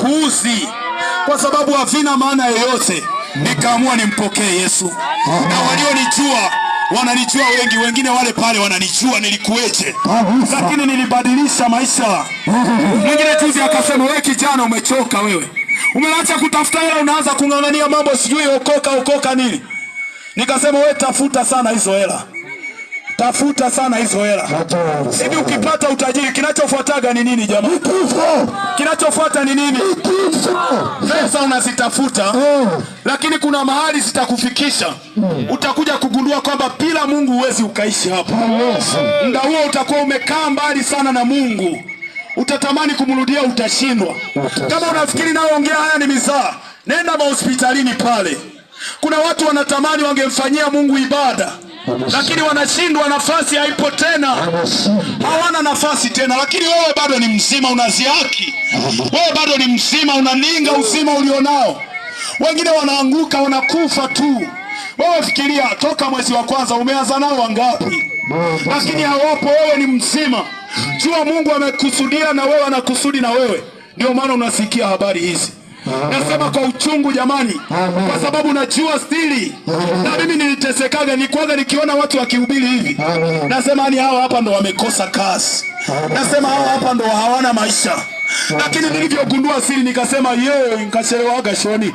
upuuzi, kwa sababu havina maana yoyote. Nikaamua nimpokee Yesu, na walionijua wananijua wengi, wengine wale pale wananijua nilikuweje, lakini nilibadilisha maisha. Mwingine juzi akasema, wewe kijana umechoka, wewe umeacha kutafuta hela, unaanza kung'ang'ania mambo sijui okoka nini. Nikasema, wewe tafuta sana hizo hela, tafuta sana hizo hela. Hivi ukipata utajiri kinachofuataga ni nini jamani? Kinachofuata ni nini? Pesa unazitafuta, lakini kuna mahali zitakufikisha. Utakuja kugundua kwamba bila Mungu huwezi ukaishi hapa. Muda huo utakuwa umekaa mbali sana na Mungu. Utatamani kumrudia, utashindwa. Kama unafikiri naongea haya ni mizaa, nenda mahospitalini pale. Kuna watu wanatamani wangemfanyia Mungu ibada, lakini wanashindwa, nafasi haipo tena. Hawana nafasi tena. Lakini wewe bado ni mzima, unaziaki. Wewe bado ni mzima, unaninga uzima ulionao. Wengine wanaanguka, wanakufa tu. Wewe fikiria, toka mwezi wa kwanza umeanza nao wangapi? Lakini hawapo. Wewe ni mzima. Jua Mungu amekusudia na wewe anakusudi na wewe. Ndio maana unasikia habari hizi. Nasema kwa uchungu jamani, kwa sababu najua stili. Na mimi nilitesekaga, nilikuwa nikiona watu wakihubiri hivi. Nasema ni hawa hapa ndo wamekosa kazi. Nasema hawa hapa ndo hawana maisha. Lakini nilivyogundua siri nikasema, nikachelewaga shoni.